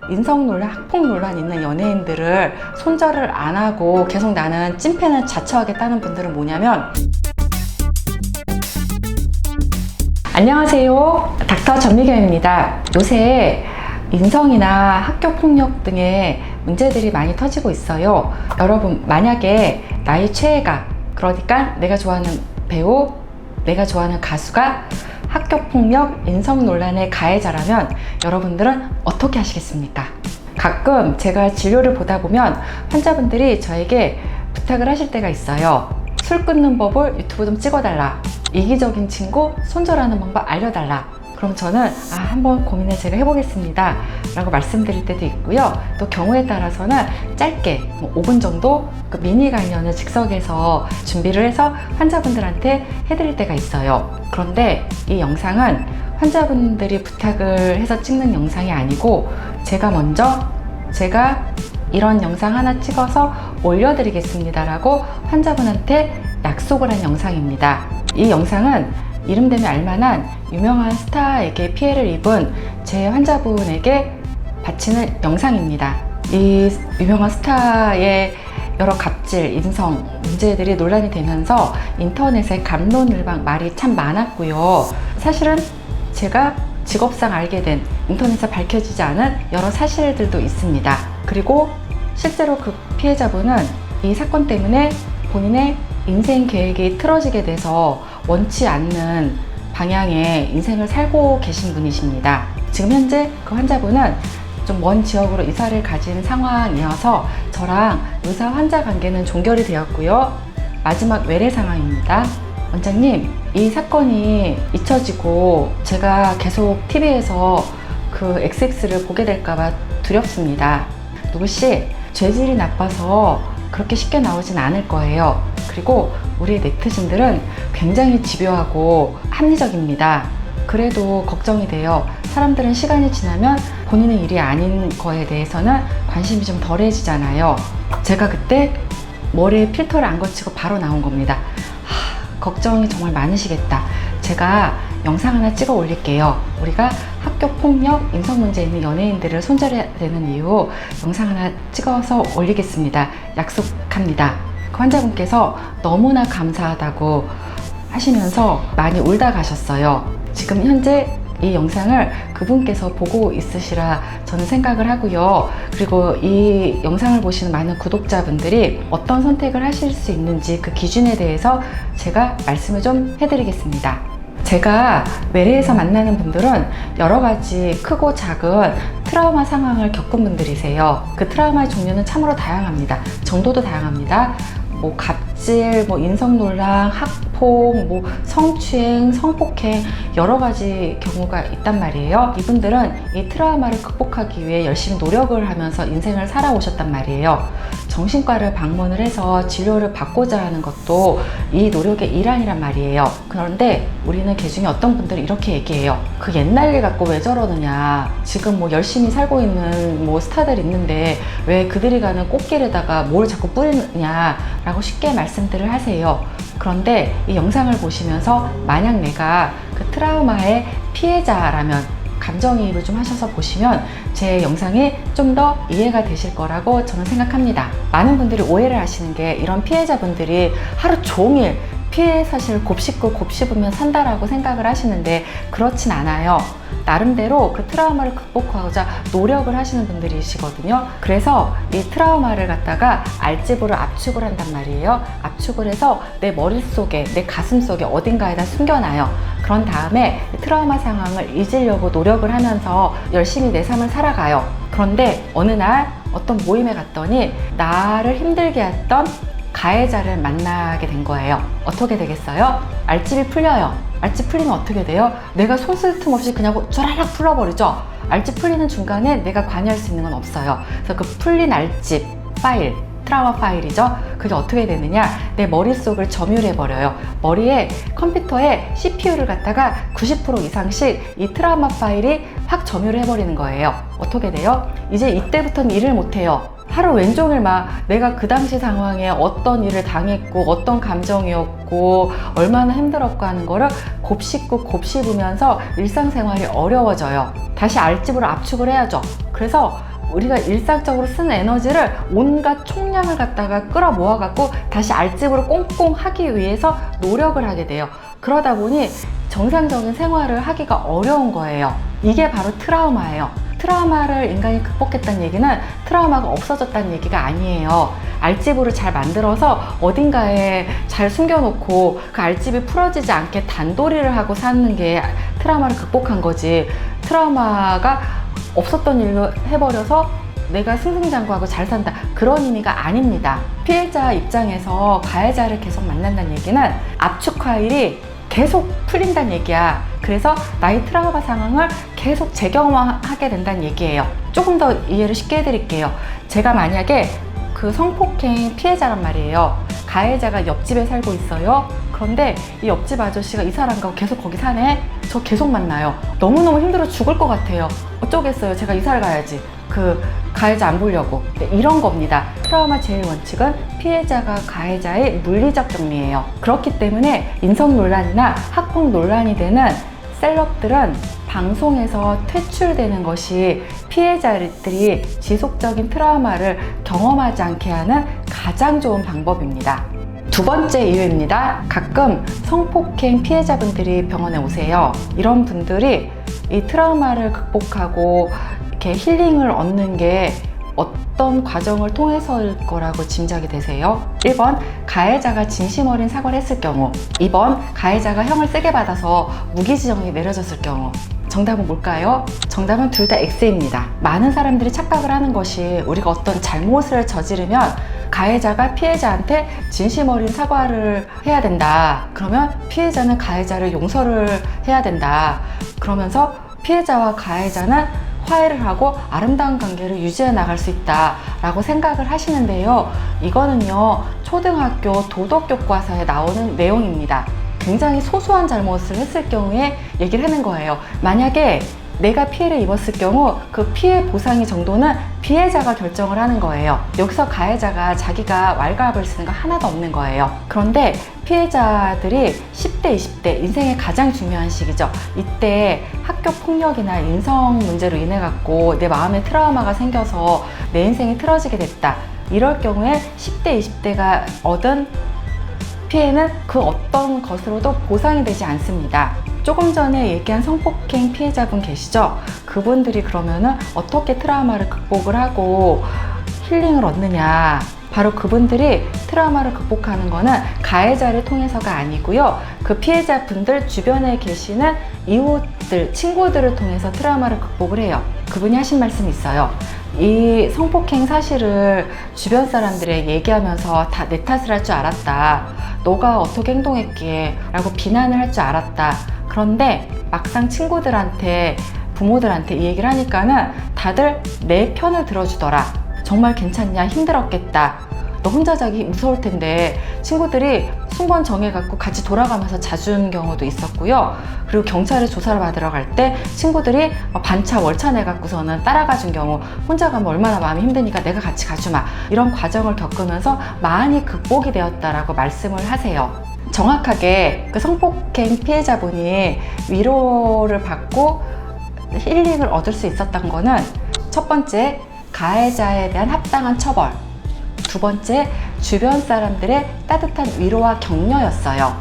인성 논란, 학폭 논란 있는 연예인들을 손절을 안 하고 계속 나는 찐팬을 자처하겠다는 분들은 뭐냐면, 안녕하세요, 닥터 전미경입니다. 요새 인성이나 학교폭력 등의 문제들이 많이 터지고 있어요. 여러분, 만약에 나의 최애가, 그러니까 내가 좋아하는 배우, 내가 좋아하는 가수가 학교폭력, 인성 논란의 가해자라면 여러분들은 어떻게 하시겠습니까? 가끔 제가 진료를 보다 보면 환자분들이 저에게 부탁을 하실 때가 있어요. 술 끊는 법을 유튜브 좀 찍어달라, 이기적인 친구 손절하는 방법 알려달라. 그럼 저는 한번 고민을 제가 해보겠습니다 라고 말씀드릴 때도 있고요. 또 경우에 따라서는 짧게 5분 정도 그 미니 강연을 즉석에서 준비를 해서 환자분들한테 해드릴 때가 있어요. 그런데 이 영상은 환자분들이 부탁을 해서 찍는 영상이 아니고, 제가 이런 영상 하나 찍어서 올려드리겠습니다 라고 환자분한테 약속을 한 영상입니다. 이 영상은 이름되면 알만한 유명한 스타에게 피해를 입은 제 환자분에게 바치는 영상입니다. 이 유명한 스타의 여러 갑질, 인성 문제들이 논란이 되면서 인터넷에 갑론을박 말이 참 많았고요. 사실은 제가 직업상 알게 된 인터넷에 밝혀지지 않은 여러 사실들도 있습니다. 그리고 실제로 그 피해자분은 이 사건 때문에 본인의 인생 계획이 틀어지게 돼서 원치 않는 방향의 인생을 살고 계신 분이십니다. 지금 현재 그 환자분은 좀 먼 지역으로 이사를 가진 상황이어서 저랑 의사 환자 관계는 종결이 되었고요. 마지막 외래 상황입니다. 원장님, 이 사건이 잊혀지고 제가 계속 TV에서 그 XX를 보게 될까봐 두렵습니다. 누구씨 죄질이 나빠서 그렇게 쉽게 나오진 않을 거예요. 그리고 우리 네티즌들은 굉장히 집요하고 합리적입니다. 그래도 걱정이 돼요. 사람들은 시간이 지나면 본인의 일이 아닌 거에 대해서는 관심이 좀 덜해지잖아요. 제가 그때 머리에 필터를 안 거치고 바로 나온 겁니다. 걱정이 정말 많으시겠다. 제가 영상 하나 찍어 올릴게요. 우리가 학교 폭력, 인성 문제 있는 연예인들을 손절해야 되는 이유 영상 하나 찍어서 올리겠습니다. 약속합니다. 그 환자분께서 너무나 감사하다고 하시면서 많이 울다 가셨어요. 지금 현재 이 영상을 그분께서 보고 있으시라 저는 생각을 하고요. 그리고 이 영상을 보시는 많은 구독자분들이 어떤 선택을 하실 수 있는지 그 기준에 대해서 제가 말씀을 좀 해드리겠습니다. 제가 외래에서 만나는 분들은 여러 가지 크고 작은 트라우마 상황을 겪은 분들이세요. 그 트라우마의 종류는 참으로 다양합니다. 정도도 다양합니다. 갑질, 인성 논란, 학폭, 성추행, 성폭행 여러 가지 경우가 있단 말이에요. 이분들은 이 트라우마를 극복하기 위해 열심히 노력을 하면서 인생을 살아오셨단 말이에요. 정신과를 방문을 해서 진료를 받고자 하는 것도 이 노력의 일환이란 말이에요. 그런데 우리는 개중에 어떤 분들은 이렇게 얘기해요. 그 옛날 일 갖고 왜 저러느냐, 지금 열심히 살고 있는 스타들 있는데 왜 그들이 가는 꽃길에다가 뭘 자꾸 뿌리느냐 라고 쉽게 말씀들을 하세요. 그런데 이 영상을 보시면서 만약 내가 그 트라우마의 피해자라면 감정이입을 좀 하셔서 보시면 제 영상이 좀 더 이해가 되실 거라고 저는 생각합니다. 많은 분들이 오해를 하시는 게, 이런 피해자분들이 하루 종일 피해 사실을 곱씹으면 산다라고 생각을 하시는데 그렇진 않아요. 나름대로 그 트라우마를 극복하고자 노력을 하시는 분들이시거든요. 그래서 이 트라우마를 갖다가 알집으로 압축을 한단 말이에요. 압축을 해서 내 머릿속에, 내 가슴속에 어딘가에다 숨겨놔요. 그런 다음에 트라우마 상황을 잊으려고 노력을 하면서 열심히 내 삶을 살아가요. 그런데 어느 날 어떤 모임에 갔더니 나를 힘들게 했던 가해자를 만나게 된 거예요. 어떻게 되겠어요? 알집이 풀려요. 알집 풀리면 어떻게 돼요? 내가 손 쓸 틈 없이 그냥 쫘라락 풀어버리죠. 알집 풀리는 중간에 내가 관여할 수 있는 건 없어요. 그래서 그 풀린 알집 파일, 트라우마 파일이죠. 그게 어떻게 되느냐, 내 머릿속을 점유해버려요. 머리에, 컴퓨터에 CPU를 갖다가 90% 이상씩 이 트라우마 파일이 확 점유를 해버리는 거예요. 어떻게 돼요? 이제 이때부터는 일을 못해요. 하루 왼종일 내가 그 당시 상황에 어떤 일을 당했고 어떤 감정이었고 얼마나 힘들었고 하는 거를 곱씹으면서 일상생활이 어려워져요. 다시 알집으로 압축을 해야죠. 그래서 우리가 일상적으로 쓰는 에너지를 온갖 총량을 갖다가 끌어모아 갖고 다시 알집으로 꽁꽁 하기 위해서 노력을 하게 돼요. 그러다 보니 정상적인 생활을 하기가 어려운 거예요. 이게 바로 트라우마예요. 트라우마를 인간이 극복했다는 얘기는 트라우마가 없어졌다는 얘기가 아니에요. 알집으로 잘 만들어서 어딘가에 잘 숨겨놓고 그 알집이 풀어지지 않게 단도리를 하고 사는 게 트라우마를 극복한 거지, 트라우마가 없었던 일로 해버려서 내가 승승장구하고 잘 산다, 그런 의미가 아닙니다. 피해자 입장에서 가해자를 계속 만난다는 얘기는 압축 파일이 계속 풀린다는 얘기야. 그래서 나의 트라우마 상황을 계속 재경험하게 된다는 얘기예요. 조금 더 이해를 쉽게 해드릴게요. 제가 만약에 그 성폭행 피해자란 말이에요. 가해자가 옆집에 살고 있어요. 그런데 이 옆집 아저씨가 이 사람과 계속 거기 사네. 저 계속 만나요. 너무너무 힘들어 죽을 것 같아요. 어쩌겠어요. 제가 이사를 가야지. 그 가해자 안 보려고. 이런 겁니다. 트라우마 제일 원칙은 피해자가 가해자의 물리적 격리예요. 그렇기 때문에 인성 논란이나 학폭 논란이 되는 셀럽들은 방송에서 퇴출되는 것이 피해자들이 지속적인 트라우마를 경험하지 않게 하는 가장 좋은 방법입니다. 두 번째 이유입니다. 가끔 성폭행 피해자분들이 병원에 오세요. 이런 분들이 이 트라우마를 극복하고 이렇게 힐링을 얻는 게 어떤 과정을 통해서일 거라고 짐작이 되세요? 1번, 가해자가 진심 어린 사과를 했을 경우. 2번, 가해자가 형을 세게 받아서 무기지정이 내려졌을 경우. 정답은 뭘까요? 정답은 둘 다 X입니다. 많은 사람들이 착각을 하는 것이 우리가 어떤 잘못을 저지르면 가해자가 피해자한테 진심 어린 사과를 해야 된다. 그러면 피해자는 가해자를 용서를 해야 된다. 그러면서 피해자와 가해자는 화해를 하고 아름다운 관계를 유지해 나갈 수 있다 라고 생각을 하시는데요. 이거는요, 초등학교 도덕교과서에 나오는 내용입니다. 굉장히 소소한 잘못을 했을 경우에 얘기를 하는 거예요. 만약에 내가 피해를 입었을 경우 그 피해 보상의 정도는 피해자가 결정을 하는 거예요. 여기서 가해자가 자기가 왈가왈부를 쓰는 거 하나도 없는 거예요. 그런데 피해자들이 10대, 20대 인생의 가장 중요한 시기죠. 이때 학교 폭력이나 인성 문제로 인해 갖고 내 마음에 트라우마가 생겨서 내 인생이 틀어지게 됐다. 이럴 경우에 10대, 20대가 얻은 피해는 그 어떤 것으로도 보상이 되지 않습니다. 조금 전에 얘기한 성폭행 피해자분 계시죠? 그분들이 그러면은 어떻게 트라우마를 극복을 하고 힐링을 얻느냐? 바로 그분들이 트라우마를 극복하는 거는 가해자를 통해서가 아니고요. 그 피해자분들 주변에 계시는 이웃들, 친구들을 통해서 트라우마를 극복을 해요. 그분이 하신 말씀이 있어요. 이 성폭행 사실을 주변 사람들에 얘기하면서 다 내 탓을 할 줄 알았다. 너가 어떻게 행동했기에 라고 비난을 할 줄 알았다. 그런데 막상 친구들한테, 부모들한테 이 얘기를 하니까는 다들 내 편을 들어주더라. 정말 괜찮냐? 힘들었겠다. 너 혼자 자기 무서울 텐데. 친구들이 순번 정해갖고 같이 돌아가면서 자준 경우도 있었고요. 그리고 경찰에 조사를 받으러 갈 때 친구들이 반차 월차 내갖고서는 따라가 준 경우, 혼자 가면 얼마나 마음이 힘드니까 내가 같이 가주마. 이런 과정을 겪으면서 많이 극복이 되었다라고 말씀을 하세요. 정확하게 그 성폭행 피해자분이 위로를 받고 힐링을 얻을 수 있었던 거는, 첫 번째, 가해자에 대한 합당한 처벌. 두 번째, 주변 사람들의 따뜻한 위로와 격려였어요.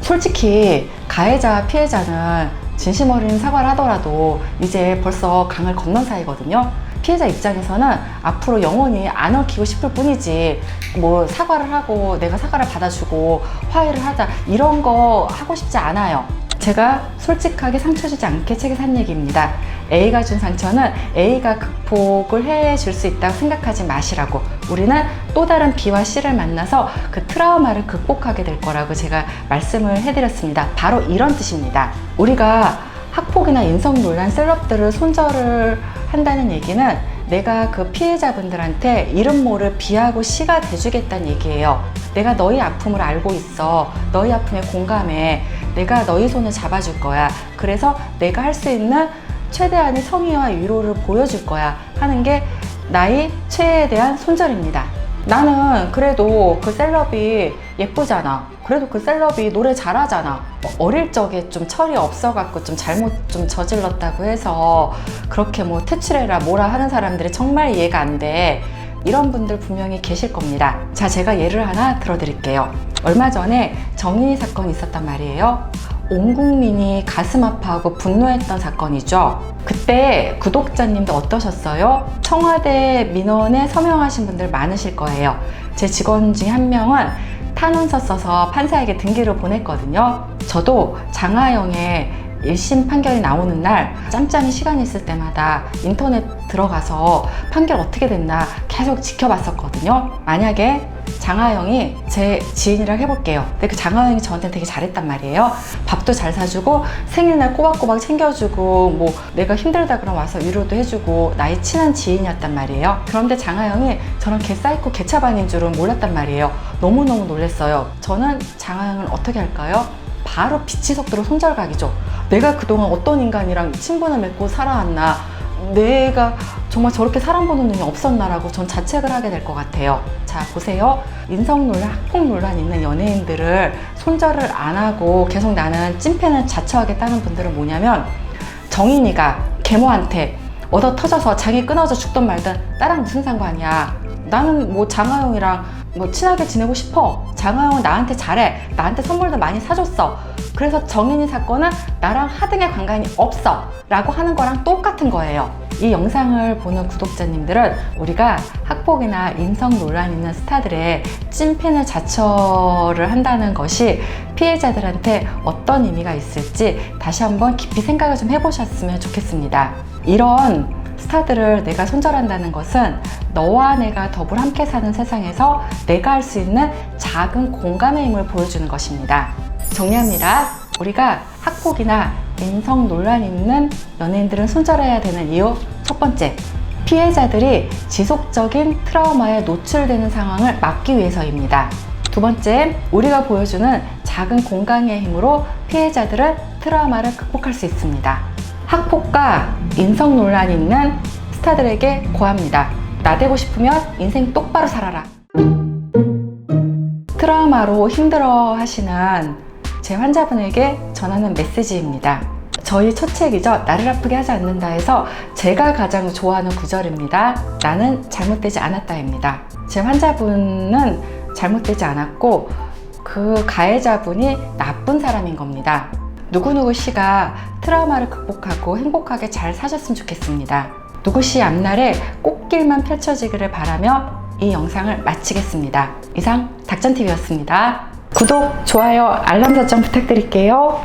솔직히 가해자와 피해자는 진심 어린 사과를 하더라도 이제 벌써 강을 건넌 사이거든요. 피해자 입장에서는 앞으로 영원히 안 얽히고 싶을 뿐이지, 뭐 사과를 하고 내가 사과를 받아주고 화해를 하자 이런 거 하고 싶지 않아요. 제가 솔직하게 상처 주지 않게 책에 산 얘기입니다. A가 준 상처는 A가 극복을 해줄 수 있다고 생각하지 마시라고. 우리는 또 다른 B와 C를 만나서 그 트라우마를 극복하게 될 거라고 제가 말씀을 해드렸습니다. 바로 이런 뜻입니다. 우리가 학폭이나 인성 논란 셀럽들을 손절을 한다는 얘기는 내가 그 피해자분들한테 이름 모를 B하고 C가 돼주겠다는 얘기예요. 내가 너희 아픔을 알고 있어. 너희 아픔에 공감해. 내가 너희 손을 잡아줄 거야. 그래서 내가 할 수 있는 최대한의 성의와 위로를 보여줄 거야 하는 게 나의 최애에 대한 손절입니다. 나는 그래도 그 셀럽이 예쁘잖아. 그래도 그 셀럽이 노래 잘하잖아. 어릴 적에 좀 철이 없어갖고 좀 잘못 좀 저질렀다고 해서 그렇게 뭐 퇴출해라 뭐라 하는 사람들이 정말 이해가 안 돼. 이런 분들 분명히 계실 겁니다. 자, 제가 예를 하나 들어드릴게요. 얼마 전에 정인이 사건이 있었단 말이에요. 온 국민이 가슴 아파하고 분노했던 사건이죠. 그때 구독자님도 어떠셨어요? 청와대 민원에 서명하신 분들 많으실 거예요. 제 직원 중에 한 명은 탄원서 써서 판사에게 등기를 보냈거든요. 저도 장하영의 1심 판결이 나오는 날 짬짬이 시간이 있을 때마다 인터넷 들어가서 판결 어떻게 됐나 계속 지켜봤었거든요. 만약에 장하영이 제 지인이라고 해볼게요. 근데 그 장하영이 저한테 되게 잘했단 말이에요. 밥도 잘 사주고 생일날 꼬박꼬박 챙겨주고 뭐 내가 힘들다 그러면 와서 위로도 해주고 나의 친한 지인이었단 말이에요. 그런데 장하영이 저런 개사이코 개차반인 줄은 몰랐단 말이에요. 너무너무 놀랐어요. 저는 장하영을 어떻게 할까요? 바로 빛의 속도로 손절각이죠. 내가 그동안 어떤 인간이랑 친분을 맺고 살아왔나, 내가 정말 저렇게 사람 보는 눈이 없었나라고 전 자책을 하게 될 것 같아요. 자, 보세요. 인성 논란, 학폭 논란 있는 연예인들을 손절을 안 하고 계속 나는 찐팬을 자처하겠다는 분들은 뭐냐면, 정인이가 계모한테 얻어 터져서 장이 끊어져 죽든 말든 나랑 무슨 상관이야. 나는 뭐 장하영이랑 뭐 친하게 지내고 싶어. 장하영은 나한테 잘해. 나한테 선물도 많이 사줬어. 그래서 정인이 사건은 나랑 하등의 관계이 없어 라고 하는 거랑 똑같은 거예요. 이 영상을 보는 구독자님들은 우리가 학폭이나 인성 논란 있는 스타들의 찐팬을 자처를 한다는 것이 피해자들한테 어떤 의미가 있을지 다시 한번 깊이 생각을 좀 해보셨으면 좋겠습니다. 이런 스타들을 내가 손절한다는 것은 너와 내가 더불어 함께 사는 세상에서 내가 할 수 있는 작은 공감의 힘을 보여주는 것입니다. 정리합니다. 우리가 학폭이나 인성 논란 있는 연예인들은 손절해야 되는 이유, 첫 번째, 피해자들이 지속적인 트라우마에 노출되는 상황을 막기 위해서입니다. 두 번째, 우리가 보여주는 작은 공감의 힘으로 피해자들은 트라우마를 극복할 수 있습니다. 학폭과 인성 논란이 있는 스타들에게 고합니다. 나대고 싶으면 인생 똑바로 살아라. 트라우마로 힘들어 하시는 제 환자분에게 전하는 메시지입니다. 저희 첫 책이죠. 나를 아프게 하지 않는다 해서 제가 가장 좋아하는 구절입니다. 나는 잘못되지 않았다입니다. 제 환자분은 잘못되지 않았고 그 가해자분이 나쁜 사람인 겁니다. 누구누구 씨가 트라우마를 극복하고 행복하게 잘 사셨으면 좋겠습니다. 누구 씨 앞날에 꽃길만 펼쳐지기를 바라며 이 영상을 마치겠습니다. 이상 닥전TV였습니다. 구독, 좋아요, 알람 설정 부탁드릴게요.